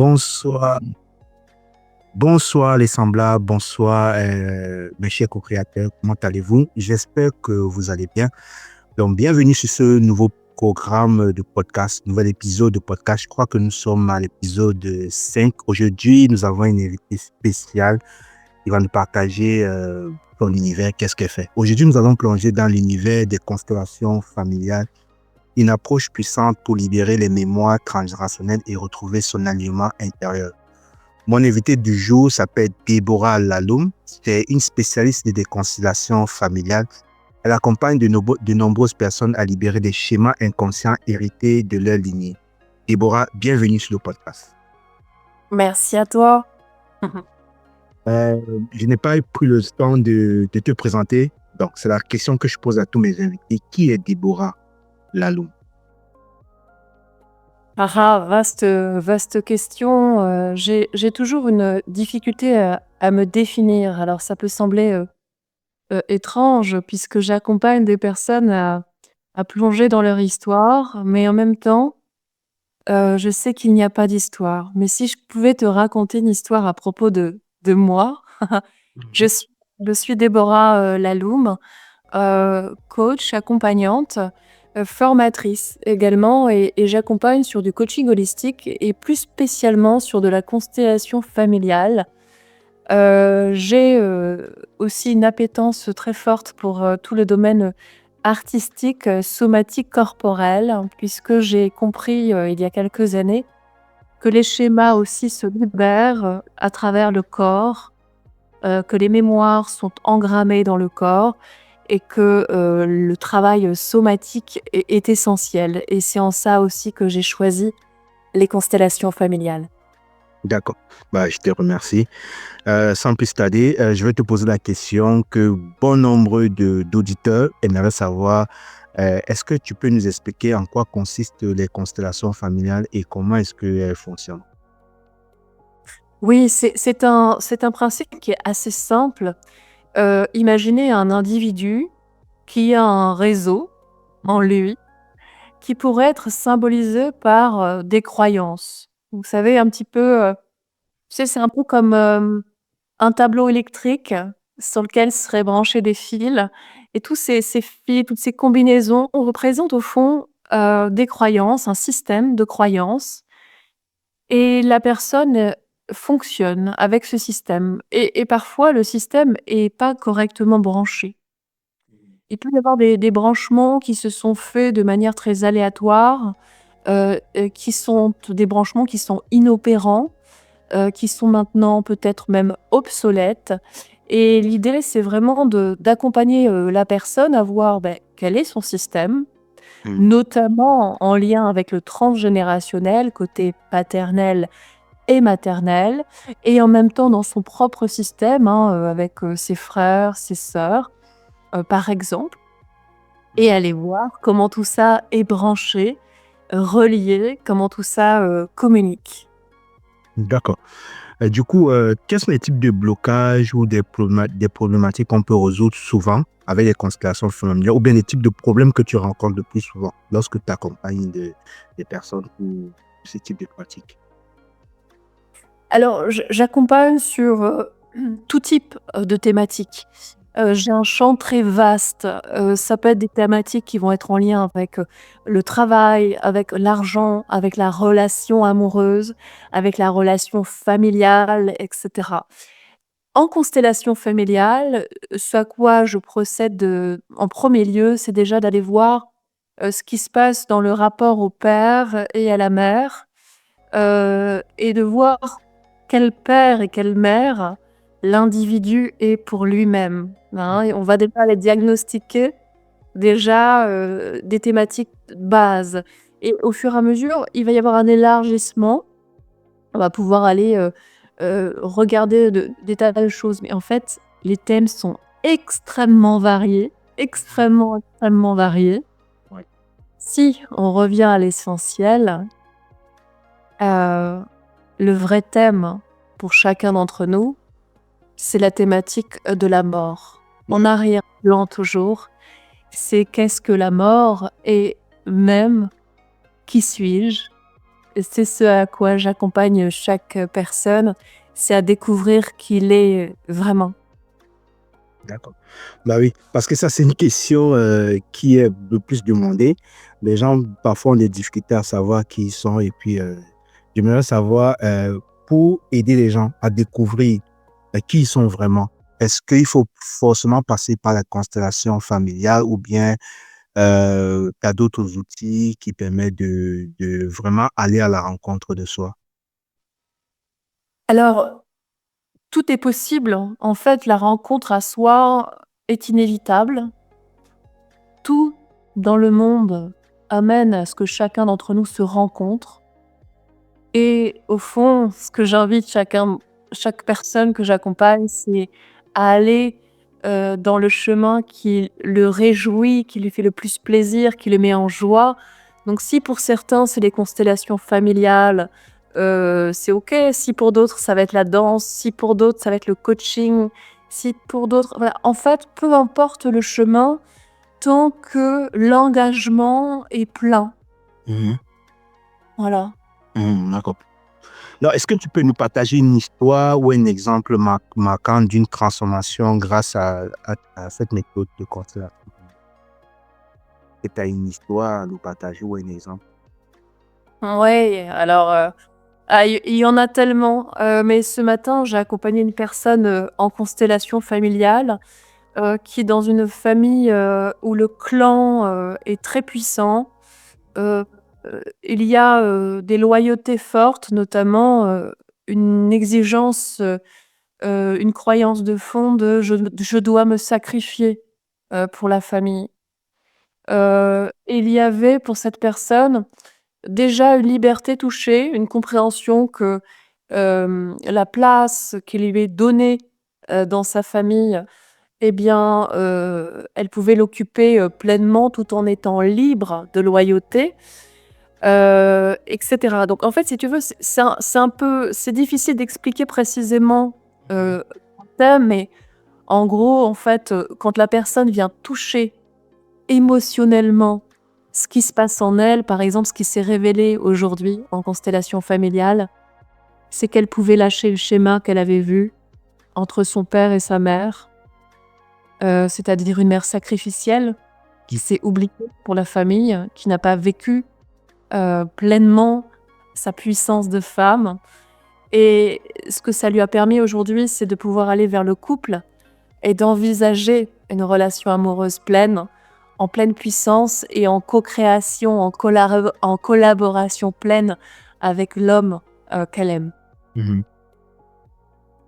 Bonsoir, bonsoir les semblables, bonsoir mes chers co-créateurs, comment allez-vous? J'espère que vous allez bien. Donc, bienvenue sur ce nouveau programme de podcast, nouvel épisode de podcast. Je crois que nous sommes à l'épisode 5. Aujourd'hui, nous avons une invitée spéciale qui va nous partager son univers, qu'est-ce qu'elle fait. Aujourd'hui, nous allons plonger dans l'univers des constellations familiales, une approche puissante pour libérer les mémoires transgénérationnelles et retrouver son alignement intérieur. Mon invité du jour s'appelle Déborah Laloum. C'est une spécialiste des constellations familiales. Elle accompagne de nombreuses personnes à libérer des schémas inconscients hérités de leur lignée. Déborah, bienvenue sur le podcast. Merci à toi. Je n'ai pas pris le temps de te présenter. Donc, c'est la question que je pose à tous mes invités. Qui est Déborah Laloum? Vaste question. J'ai toujours une difficulté à me définir. Alors, ça peut sembler étrange puisque j'accompagne des personnes à plonger dans leur histoire, mais en même temps, je sais qu'il n'y a pas d'histoire. Mais si je pouvais te raconter une histoire à propos de moi, je suis, je suis Déborah Laloum, coach, accompagnante, formatrice également, et j'accompagne sur du coaching holistique et plus spécialement sur de la constellation familiale. J'ai aussi une appétence très forte pour tout le domaine artistique, somatique, corporel, puisque j'ai compris il y a quelques années que les schémas aussi se libèrent à travers le corps, que les mémoires sont engrammées dans le corps et que le travail somatique est essentiel. Et c'est en ça aussi que j'ai choisi les constellations familiales. D'accord. Je te remercie. Sans plus tarder, je vais te poser la question que bon nombre d'auditeurs aimeraient savoir. Est-ce que tu peux nous expliquer en quoi consistent les constellations familiales et comment est-ce qu'elles fonctionnent? Oui, c'est un principe qui est assez simple. Imaginez un individu qui a un réseau en lui qui pourrait être symbolisé par des croyances. Vous savez, un petit peu, tu sais, c'est un peu comme un tableau électrique sur lequel seraient branchés des fils. Et tous ces fils, toutes ces combinaisons représentent au fond des croyances, un système de croyances. Et la personne fonctionne avec ce système. Et parfois, le système est pas correctement branché. Il peut y avoir des branchements qui se sont faits de manière très aléatoire, qui sont des branchements qui sont inopérants, qui sont maintenant peut-être même obsolètes. Et l'idée, c'est vraiment d'accompagner la personne à voir quel est son système, Mm. notamment en lien avec le transgénérationnel, côté paternel et maternel, et en même temps dans son propre système, avec ses frères, ses sœurs, par exemple, et aller voir comment tout ça est branché, relié, comment tout ça communique. D'accord. Du coup, quels sont les types de blocages ou des problématiques qu'on peut résoudre souvent avec les constellations familiales ou bien les types de problèmes que tu rencontres le plus souvent lorsque tu accompagnes des personnes ou ce type de pratiques? Alors, j'accompagne sur tout type de thématiques. J'ai un champ très vaste. Ça peut être des thématiques qui vont être en lien avec le travail, avec l'argent, avec la relation amoureuse, avec la relation familiale, etc. En constellation familiale, ce à quoi je procède en premier lieu, c'est déjà d'aller voir ce qui se passe dans le rapport au père et à la mère, et de voir quel père et quelle mère l'individu est pour lui-même, hein. Et on va déjà aller diagnostiquer déjà, des thématiques de base, et au fur et à mesure, il va y avoir un élargissement. On va pouvoir aller, regarder des tas de choses, mais en fait, les thèmes sont extrêmement variés. Ouais. Si on revient à l'essentiel, heu le vrai thème pour chacun d'entre nous, c'est la thématique de la mort. En arrière-plan toujours, c'est qu'est-ce que la mort et même qui suis-je? c'est ce à quoi j'accompagne chaque personne, c'est à découvrir qui il est vraiment. D'accord. Bah oui, parce que ça, c'est une question qui est le plus demandée. Les gens, parfois, ont des difficultés à savoir qui ils sont. Et puis, j'aimerais savoir, pour aider les gens à découvrir qui ils sont vraiment, est-ce qu'il faut forcément passer par la constellation familiale ou bien tu as d'autres outils qui permettent de vraiment aller à la rencontre de soi? Alors, tout est possible. En fait, la rencontre à soi est inévitable. Tout dans le monde amène à ce que chacun d'entre nous se rencontre. Et au fond, ce que j'invite chaque personne que j'accompagne, c'est à aller, dans le chemin qui le réjouit, qui lui fait le plus plaisir, qui le met en joie. Donc si pour certains, c'est les constellations familiales, c'est OK. Si pour d'autres, ça va être la danse, si pour d'autres, ça va être le coaching, si pour d'autres voilà, en fait, peu importe le chemin, tant que l'engagement est plein. Mhm. Voilà. D'accord. Alors, est-ce que tu peux nous partager une histoire ou un exemple marquant d'une transformation grâce à cette méthode de constellation? Est-ce que tu as une histoire à nous partager ou un exemple? Ouais, alors, il y en a tellement, mais ce matin, j'ai accompagné une personne, en constellation familiale, qui est dans une famille, où le clan, est très puissant. Heu il y a, des loyautés fortes, notamment, une exigence, une croyance de fond de: «Je dois me sacrifier, pour la famille». Il y avait pour cette personne déjà une liberté touchée, une compréhension que, la place qui lui est donnée, dans sa famille, eh bien, elle pouvait l'occuper, pleinement tout en étant libre de loyauté, et cetera. Donc en fait, si tu veux, c'est un peu c'est difficile d'expliquer précisément, en termes, mais en gros, en fait, quand la personne vient toucher émotionnellement ce qui se passe en elle, par exemple, ce qui s'est révélé aujourd'hui en constellation familiale, c'est qu'elle pouvait lâcher le schéma qu'elle avait vu entre son père et sa mère, c'est-à-dire une mère sacrificielle qui s'est oubliée pour la famille, qui n'a pas vécu, pleinement sa puissance de femme et ce que ça lui a permis aujourd'hui, c'est de pouvoir aller vers le couple et d'envisager une relation amoureuse pleine, en pleine puissance et en co-création, en collaboration pleine avec l'homme, qu'elle aime. Mhm.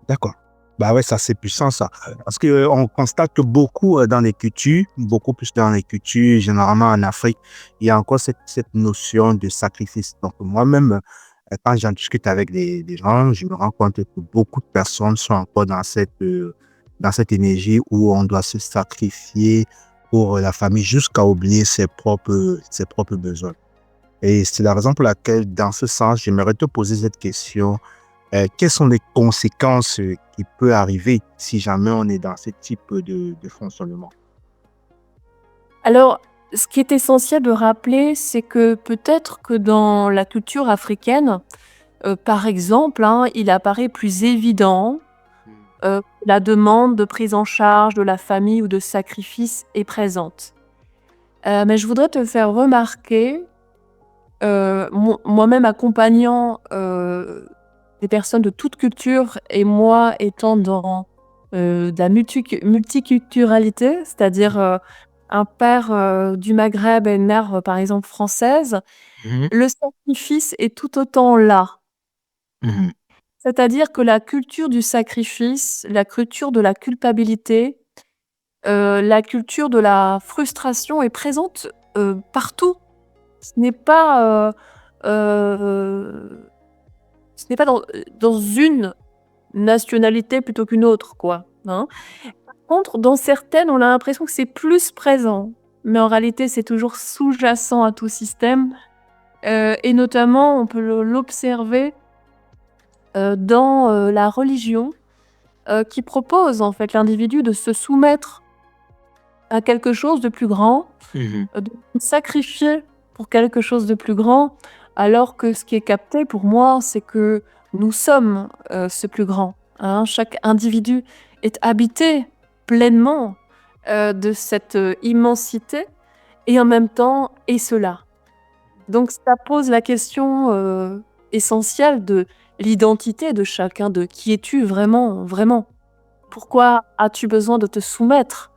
D'accord. Bah ouais, ça c'est puissant ça. Parce que on constate que beaucoup dans les cultures, beaucoup plus dans les cultures, généralement en Afrique, il y a encore cette notion de sacrifice. Donc moi-même, quand j'en discute avec des gens, je me rends compte que beaucoup de personnes sont encore dans cette énergie où on doit se sacrifier pour la famille jusqu'à oublier ses propres besoins. Et c'est la raison pour laquelle, dans ce sens, j'aimerais te poser cette question. Quelles sont les conséquences qui peuvent arriver si jamais on est dans ce type de fonctionnement? Alors, ce qui est essentiel de rappeler, c'est que peut-être que dans la culture africaine, par exemple, hein, il apparaît plus évident, la demande de prise en charge de la famille ou de sacrifice est présente. Mais je voudrais te faire remarquer, moi-même accompagnant, des personnes de toute culture et moi étant dans, de la multiculturalité, c'est-à-dire, un père, du Maghreb et une mère, par exemple française, Mhm, le sacrifice est tout autant là. mhm, C'est-à-dire que la culture du sacrifice, la culture de la culpabilité, la culture de la frustration est présente, partout. Ce n'est pas, heu, ce n'est pas dans une nationalité plutôt qu'une autre, quoi, hein. Par contre, dans certaines, on a l'impression que c'est plus présent, mais en réalité, c'est toujours sous-jacent à tout système, et notamment, on peut l'observer, dans, la religion, qui propose, en fait, l'individu de se soumettre à quelque chose de plus grand, mhm, de se sacrifier pour quelque chose de plus grand, alors que ce qui est capté pour moi, c'est que nous sommes, ce plus grand, hein. Chaque individu est habité pleinement, de cette, immensité et en même temps est cela. Donc ça pose la question, essentielle de l'identité de chacun, de qui es-tu vraiment, vraiment? Pourquoi as-tu besoin de te soumettre?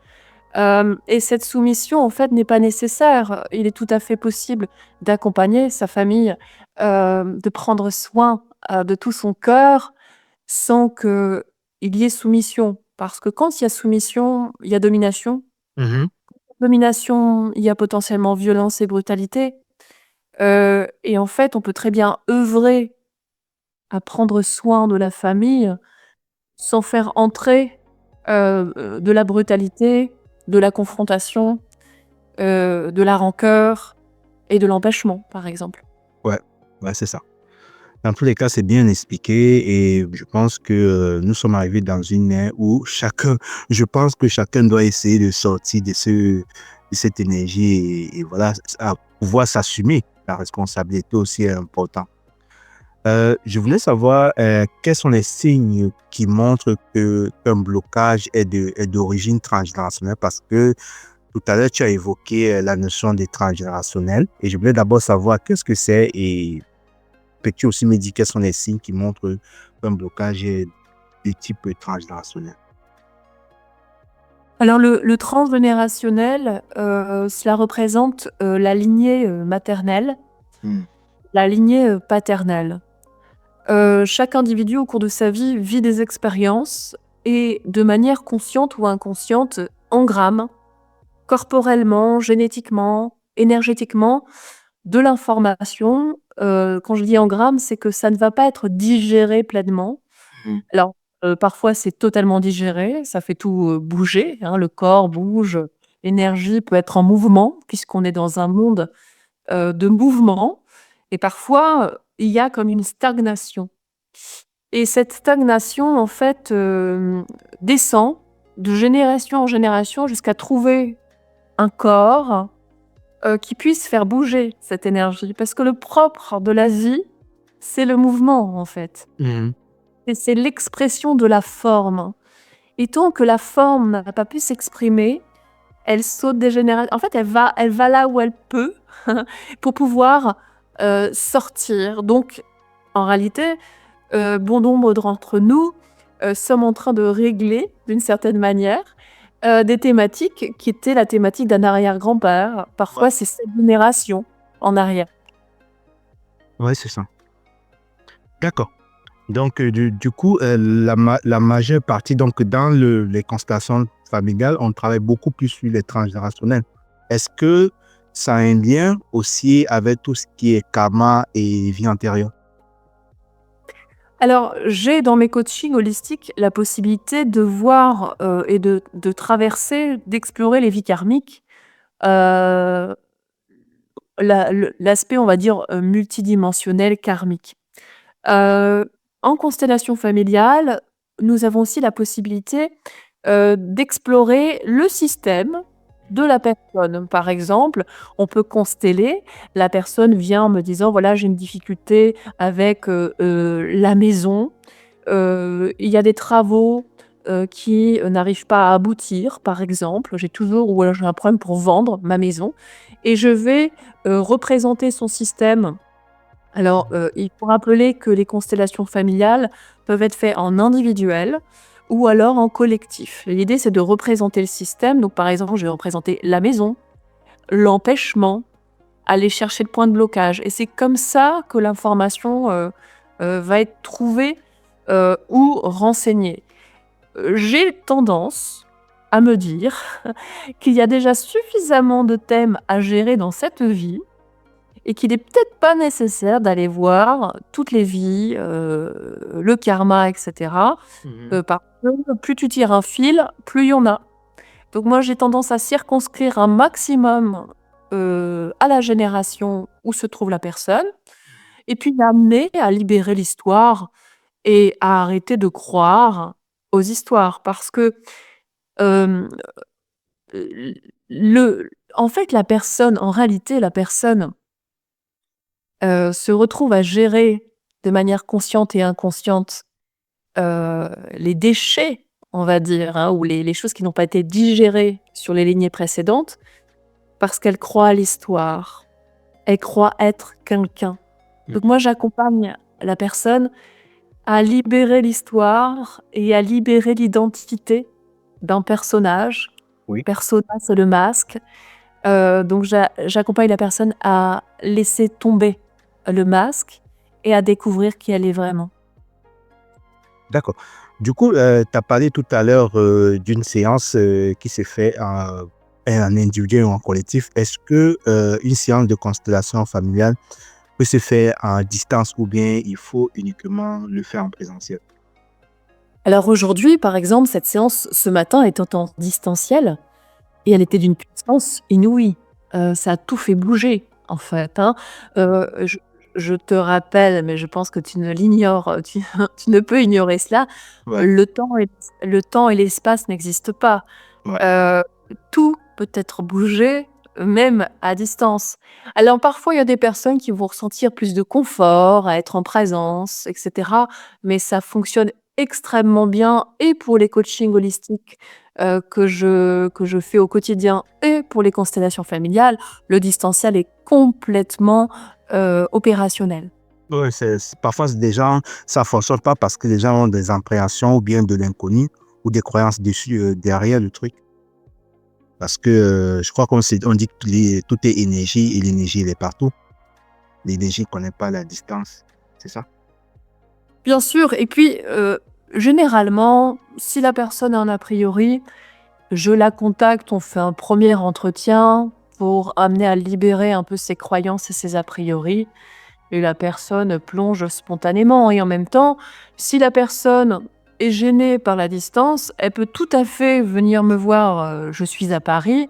Et cette soumission, en fait, n'est pas nécessaire. Il est tout à fait possible d'accompagner sa famille, de prendre soin, de tout son cœur sans qu'il y ait soumission. Parce que quand il y a soumission, il y a domination. Mhm. Domination, il y a potentiellement violence et brutalité. Et en fait, on peut très bien œuvrer à prendre soin de la famille sans faire entrer, de la brutalité, de la confrontation, de la rancœur et de l'empêchement, par exemple. Ouais, ouais, c'est ça. Dans tous les cas, c'est bien expliqué et je pense que nous sommes arrivés dans une ère où je pense que chacun doit essayer de sortir de cette énergie et voilà, à pouvoir s'assumer. La responsabilité aussi est importante. Je voulais savoir quels sont les signes qui montrent qu'un blocage est d'origine transgénérationnelle parce que tout à l'heure, tu as évoqué la notion de transgénérationnel et je voulais d'abord savoir qu'est-ce que c'est et peux-tu aussi me dire quels sont les signes qui montrent qu'un blocage est de type transgénérationnel? Alors le transgénérationnel, cela représente, la lignée, maternelle, Hmm. la lignée, paternelle. Chaque individu au cours de sa vie vit des expériences et de manière consciente ou inconsciente, engramme corporellement, génétiquement, énergétiquement, de l'information. Quand je dis engramme, c'est que ça ne va pas être digéré pleinement. Hmm. Alors, parfois c'est totalement digéré, ça fait tout, bouger, hein, le corps bouge, l'énergie peut être en mouvement puisqu'on est dans un monde, de mouvement et parfois, il y a comme une stagnation et cette stagnation en fait, descend de génération en génération jusqu'à trouver un corps, qui puisse faire bouger cette énergie. Parce que le propre de la vie, c'est le mouvement, en fait. Mhm. Et c'est l'expression de la forme. Et tant que la forme n'a pas pu s'exprimer, elle saute des générations. En fait, elle va là où elle peut pour pouvoir sortir. Donc, en réalité, bon nombre d'entre nous sommes en train de régler, d'une certaine manière, des thématiques qui étaient la thématique d'un arrière-grand-père. Ouais, Parfois, c'est cette génération en arrière. ouais, c'est ça. D'accord. Donc, du coup, la majeure partie, donc, dans les constellations familiales, on travaille beaucoup plus sur les transgénérationnels. Est-ce que ça a un lien aussi avec tout ce qui est karma et vie antérieure? Alors, j'ai dans mes coachings holistiques la possibilité de voir, et de traverser, d'explorer les vies karmiques, heu, l'aspect, on va dire, multidimensionnel karmique. En constellation familiale, nous avons aussi la possibilité, d'explorer le système de la personne. Par exemple, on peut consteller, la personne vient en me disant: «Voilà, j'ai une difficulté avec, la maison, il y a des travaux, qui, n'arrivent pas à aboutir», par exemple. Ou alors j'ai un problème pour vendre ma maison et je vais, représenter son système. Alors, il faut rappeler que les constellations familiales peuvent être faites en individuel ou alors en collectif. L'idée, c'est de représenter le système. Donc, par exemple, je vais représenter la maison, l'empêchement, aller chercher le point de blocage et c'est comme ça que l'information, va être trouvée, ou renseignée. J'ai tendance à me dire qu'il y a déjà suffisamment de thèmes à gérer dans cette vie et qu'il est peut-être pas nécessaire d'aller voir toutes les vies, le karma et cetera, Mhm. parce que plus tu tires un fil, plus il y en a. Donc moi, j'ai tendance à circonscrire un maximum, à la génération où se trouve la personne et puis l'amener à libérer l'histoire et à arrêter de croire aux histoires. Parce que, hem, le en fait, la personne, en réalité, la personne se retrouve à gérer de manière consciente et inconsciente, les déchets, on va dire, hein, ou les choses qui n'ont pas été digérées sur les lignées précédentes, parce qu'elle croit à l'histoire. Elle croit être quelqu'un. Mmh. Donc moi, j'accompagne la personne à libérer l'histoire et à libérer l'identité d'un personnage. Oui. Persona, c'est le masque. Donc j'accompagne la personne à laisser tomber le masque et à découvrir qui elle est vraiment. D'accord. Du coup, tu as parlé tout à l'heure, d'une séance, qui s'est fait en individuel ou en collectif. Est-ce que, une séance de constellation familiale peut se faire à distance ou bien il faut uniquement le faire en présentiel? Alors aujourd'hui, par exemple, cette séance ce matin était en distanciel et elle était d'une puissance inouïe. Ça a tout fait bouger, en fait, hein. Je te rappelle, mais je pense que tu ne l'ignores, tu ne peux ignorer cela, Ouais, le temps et l'espace n'existent pas. ouais. Heu, Tout peut être bougé, même à distance. Alors parfois, il y a des personnes qui vont ressentir plus de confort à être en présence et cetera, mais ça fonctionne extrêmement bien et pour les coachings holistiques, que je fais au quotidien et pour les constellations familiales, le distanciel est complètement, opérationnel. Ouais, parfois, des gens, ça fonctionne pas parce que les gens ont des appréhensions ou bien de l'inconnu ou des croyances dessus, derrière le truc. Parce que, je crois on dit que tout est énergie et l'énergie, elle est partout. L'énergie ne connaît pas la distance, c'est ça? Bien sûr et puis, généralement, si la personne a un a priori, je la contacte, on fait un premier entretien pour amener à libérer un peu ses croyances et ses a priori et la personne plonge spontanément et en même temps, si la personne est gênée par la distance, elle peut tout à fait venir me voir, je suis à Paris,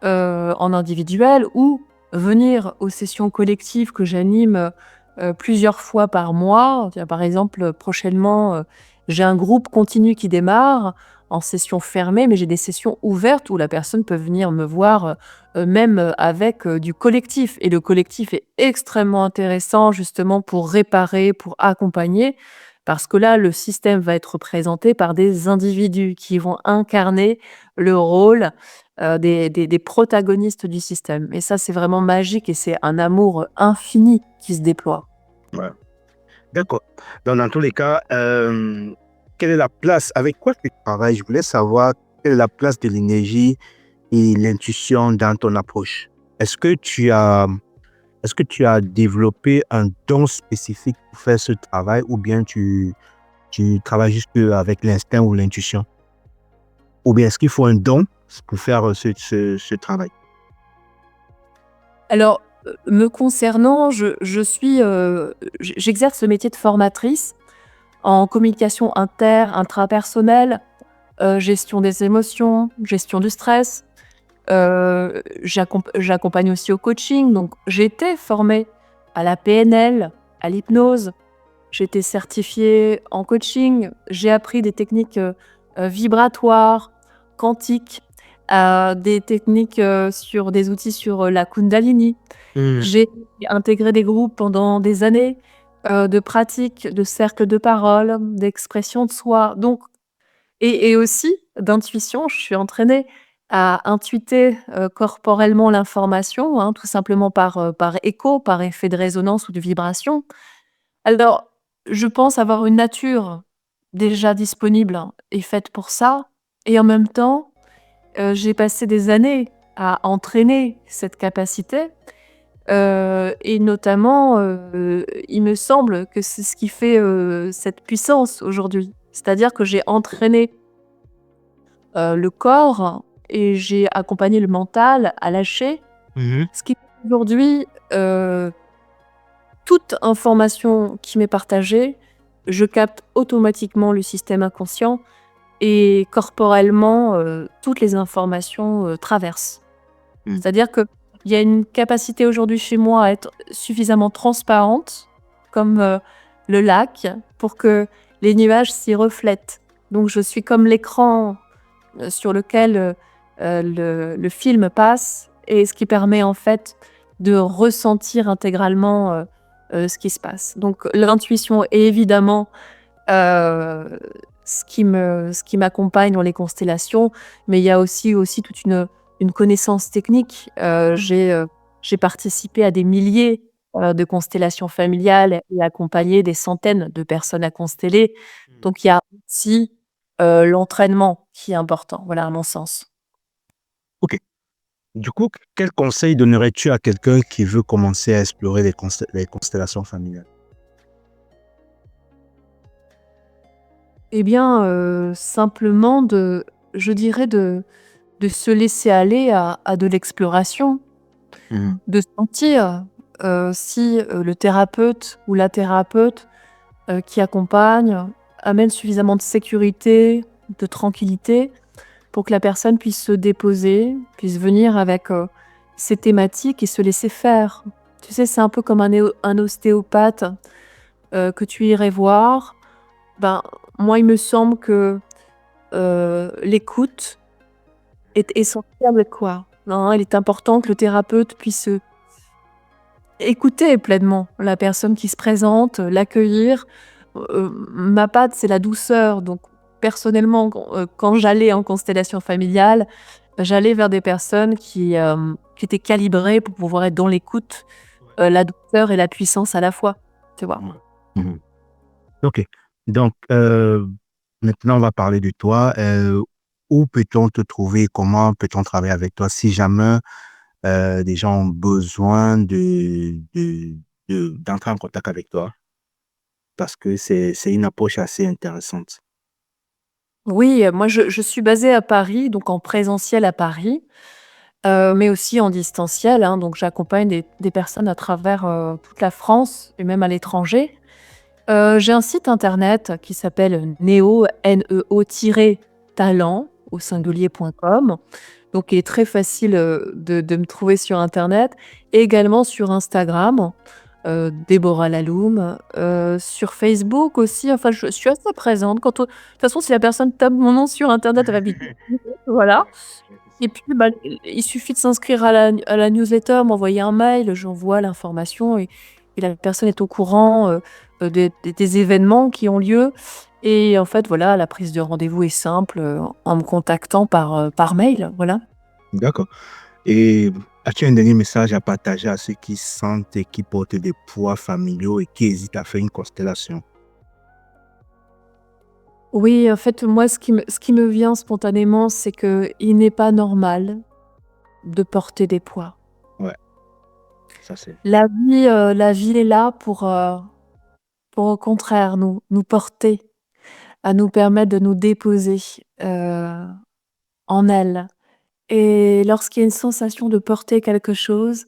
en individuel ou venir aux sessions collectives que j'anime, plusieurs fois par mois. Tiens, par exemple, prochainement, j'ai un groupe continu qui démarre en session fermée, mais j'ai des sessions ouvertes où la personne peut venir me voir, même, avec, du collectif et le collectif est extrêmement intéressant justement pour réparer, pour accompagner. Parce que là, le système va être représenté par des individus qui vont incarner le rôle des protagonistes du système et ça, c'est vraiment magique et c'est un amour infini qui se déploie. Ouais. D'accord. Donc, dans tous les cas, quelle est la place, avec quoi tu travailles? Je voulais savoir quelle est la place de l'énergie et l'intuition dans ton approche. Est-ce que tu as, est-ce que tu as développé un don spécifique pour faire ce travail ou bien tu travailles juste avec l'instinct ou l'intuition? Ou bien est-ce qu'il faut un don pour faire ce travail? Alors, me concernant, j'exerce le métier de formatrice en communication intrapersonnelle, gestion des émotions, gestion du stress. J'accompagne aussi au coaching, donc j'ai été formée à la PNL, à l'hypnose. J'ai été certifiée en coaching, j'ai appris des techniques, vibratoires, quantiques, des techniques, sur des outils sur, la Kundalini. Mmh. J'ai intégré des groupes pendant des années, de pratiques, de cercles de parole, d'expression de soi, donc et aussi d'intuition. Je suis entraînée à intuiter, corporellement l'information, hein, tout simplement par écho, par effet de résonance ou de vibration. Alors, je pense avoir une nature déjà disponible et faite pour ça et en même temps, j'ai passé des années à entraîner cette capacité, et notamment, il me semble que c'est ce qui fait, cette puissance aujourd'hui. C'est-à-dire que j'ai entraîné, le corps et j'ai accompagné le mental à lâcher, Mmh. ce qui fait qu'aujourd'hui, toute information qui m'est partagée, je capte automatiquement le système inconscient et corporellement, toutes les informations, traversent. Mmh. C'est-à-dire qu'il y a une capacité aujourd'hui chez moi à être suffisamment transparente, comme, le lac, pour que les nuages s'y reflètent. Donc je suis comme l'écran, sur lequel, le film passe et ce qui permet en fait de ressentir intégralement, ce qui se passe. Donc l'intuition est évidemment, heu, ce qui m'accompagne dans les constellations, mais il y a aussi toute une connaissance technique. J'ai participé à des milliers, de constellations familiales et accompagné des centaines de personnes à consteller. Mmh. Donc il y a aussi, l'entraînement qui est important, voilà, à mon sens. OK. Du coup, quel conseil donnerais-tu à quelqu'un qui veut commencer à explorer les constellations familiales? Eh bien, simplement je dirais de se laisser aller à de l'exploration, Mmh. de sentir, si, le thérapeute ou la thérapeute, qui accompagne, amène suffisamment de sécurité, de tranquillité pour que la personne puisse se déposer, puisse venir avec, ses thématiques et se laisser faire. Tu sais, c'est un peu comme un ostéopathe, que tu irais voir. Ben, moi, il me semble que, l'écoute est essentielle, quoi. Non, il est important que le thérapeute puisse, écouter pleinement la personne qui se présente, l'accueillir. Ma patte, c'est la douceur, donc personnellement, quand j'allais en constellation familiale, bah, j'allais vers des personnes qui étaient calibrées pour pouvoir être dans l'écoute, Ouais. la douceur et la puissance à la fois, tu vois? Ouais. Mmh. OK. Donc, maintenant on va parler de toi. Où peut-on te trouver? Comment peut-on travailler avec toi si jamais, des gens ont besoin d'entrer en contact avec toi? Parce que c'est une approche assez intéressante. Oui, moi je suis basée à Paris, donc en présentiel à Paris, mais aussi en distanciel, hein, donc j'accompagne des personnes à travers, toute la France et même à l'étranger. J'ai un site internet qui s'appelle Neo, Neo-talent au singulier.com, donc il est très facile, de me trouver sur internet et également sur Instagram, Déborah Laloum, sur Facebook aussi, enfin je suis assez présente quand on de toute façon si la personne tape mon nom sur internet, elle va vite voilà. Ouais, ouais, c'est Et ça. puis, bah, il suffit de s'inscrire à la newsletter, m'envoyer un mail, j'envoie l'information et la personne est au courant, des événements qui ont lieu et en fait, voilà, la prise de rendez-vous est simple, en me contactant par mail, voilà. D'accord. Et as-tu un dernier message à partager à ceux qui sentent et qui portent des poids familiaux et qui hésitent à faire une constellation? Oui, en fait, moi, ce qui me vient spontanément, c'est qu'il n'est pas normal de porter des poids. Ouais, ça c'est La vie est là pour au contraire nous porter. À nous permettre de nous déposer, heu, en elle et lorsqu'il y a une sensation de porter quelque chose,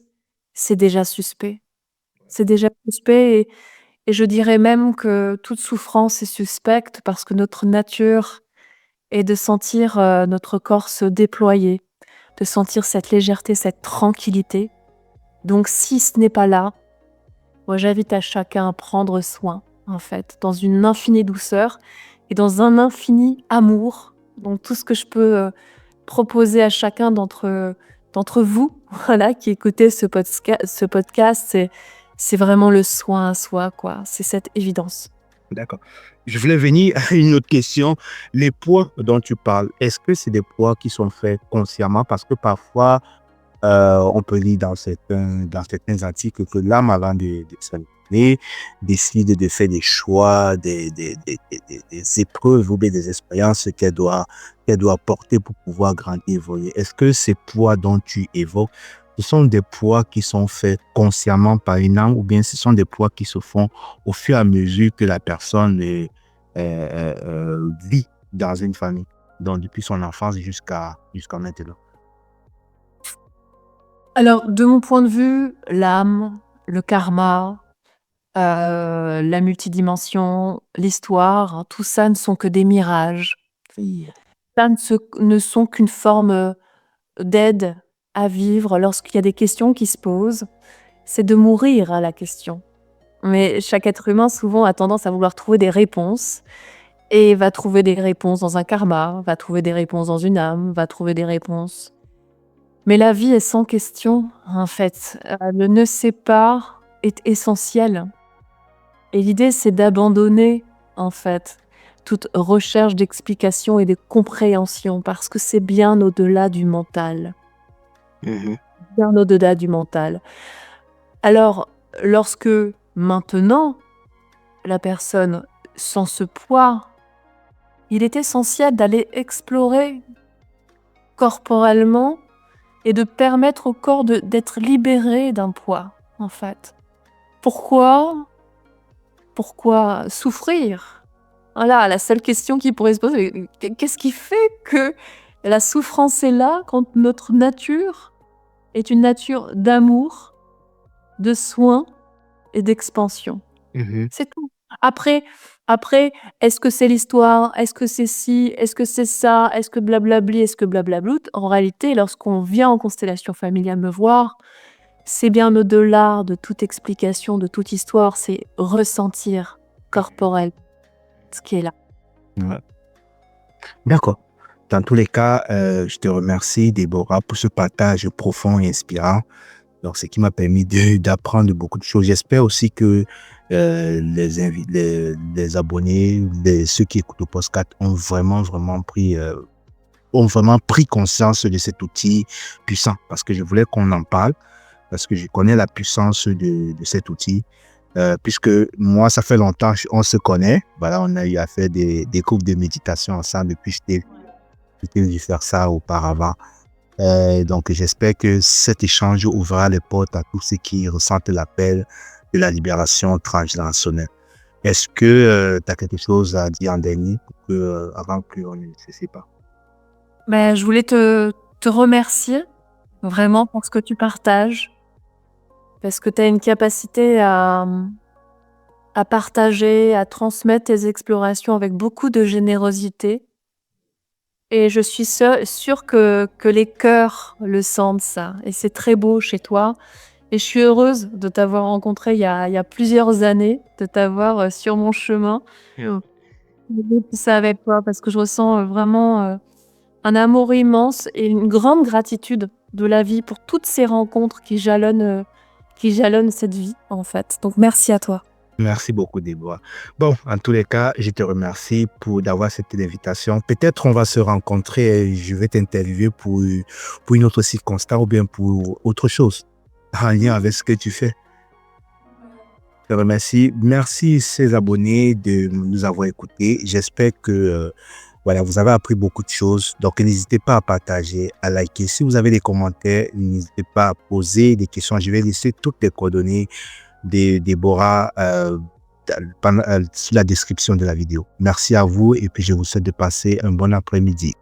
c'est déjà suspect. C'est déjà suspect et je dirais même que toute souffrance est suspecte parce que notre nature est de sentir, notre corps se déployer, de sentir cette légèreté, cette tranquillité. Donc si ce n'est pas là, moi j'invite à chacun à prendre soin, en fait, dans une infinie douceur et dans un infini amour. Donc tout ce que je peux, proposer à chacun d'entre vous, voilà, qui écoutez ce podcast, c'est vraiment le soin à soi, quoi. C'est cette évidence. d'accord. Je voulais venir à une autre question. Les poids dont tu parles, est-ce que c'est des poids qui sont faits consciemment? Parce que parfois, on peut lire dans certains articles que l'âme, avant de s'incarner, décide de faire des choix, des épreuves ou bien des expériences qu'elle doit porter pour pouvoir grandir, évoluer. Est-ce que ces poids dont tu évoques, ce sont des poids qui sont faits consciemment par une âme ou bien ce sont des poids qui se font au fur et à mesure que la personne vit dans une famille, donc depuis son enfance jusqu'à maintenant? Alors, de mon point de vue, l'âme, le karma, la multidimension, l'histoire, hein, tout ça ne sont que des mirages. Oui. Ça ne sont qu'une forme, d'aide à vivre lorsqu'il y a des questions qui se posent. C'est de mourir à la question. Mais chaque être humain, souvent, a tendance à vouloir trouver des réponses et va trouver des réponses dans un karma, va trouver des réponses dans une âme, va trouver des réponses mais la vie est sans question, en fait. Elle ne sait pas est essentiel. Et l'idée, c'est d'abandonner, en fait, toute recherche d'explication et de compréhension, parce que c'est bien au-delà du mental. Mhm. Bien au-delà du mental. Alors, lorsque maintenant, la personne sent ce poids, il est essentiel d'aller explorer corporellement et de permettre au corps d'être libéré d'un poids, en fait. Pourquoi souffrir? Voilà, la seule question qui pourrait se poser, qu'est-ce qui fait que la souffrance est là quand notre nature est une nature d'amour, de soin et d'expansion? Mhm. C'est tout. Après après, est-ce que c'est l'histoire? Est-ce que c'est ci? Est-ce que c'est ça? Est-ce que blablabli? Est-ce que blablabloute? En réalité, lorsqu'on vient en constellation familiale me voir, c'est bien au-delà de toute explication, de toute histoire, c'est ressentir corporel ce qui est là. Ouais. D'accord. Dans tous les cas, je te remercie, Déborah, pour ce partage profond et inspirant. Donc, ce qui m'a permis d'apprendre beaucoup de choses. J'espère aussi que les abonnés, ceux qui écoutent le podcast ont vraiment pris conscience de cet outil puissant. Parce que je voulais qu'on en parle, parce que je connais la puissance de cet outil. Puisque moi, ça fait longtemps on se connaît. Voilà, on a eu à faire des cours de méditation ensemble depuis que j'étais venu faire ça auparavant. Donc, j'espère que cet échange ouvrira les portes à tous ceux qui ressentent l'appel de la libération transgénérationnelle. Est-ce que tu as quelque chose à dire en dernier avant qu'on ne se sépare? Je voulais te remercier vraiment pour ce que tu partages, parce que tu as une capacité à partager, à transmettre tes explorations avec beaucoup de générosité et je suis sûre que les cœurs le sentent ça et c'est très beau chez toi et je suis heureuse de t'avoir rencontré il y a plusieurs années, de t'avoir, sur mon chemin. De vivre tout ça avec toi parce que je ressens, vraiment, un amour immense et une grande gratitude de la vie pour toutes ces rencontres qui jalonnent cette vie, en fait. Donc merci à toi. Merci beaucoup, Déborah. Bon, en tous les cas, je te remercie d'avoir accepté l'invitation. Peut-être on va se rencontrer et je vais t'interviewer pour une autre circonstance ou bien pour autre chose en lien avec ce que tu fais. Je te remercie. Merci, ces abonnés, de nous avoir écoutés. J'espère que voilà, vous avez appris beaucoup de choses. Donc, n'hésitez pas à partager, à liker. Si vous avez des commentaires, n'hésitez pas à poser des questions. Je vais laisser toutes les coordonnées de Déborah sous la description de la vidéo. Merci à vous et puis je vous souhaite de passer un bon après-midi.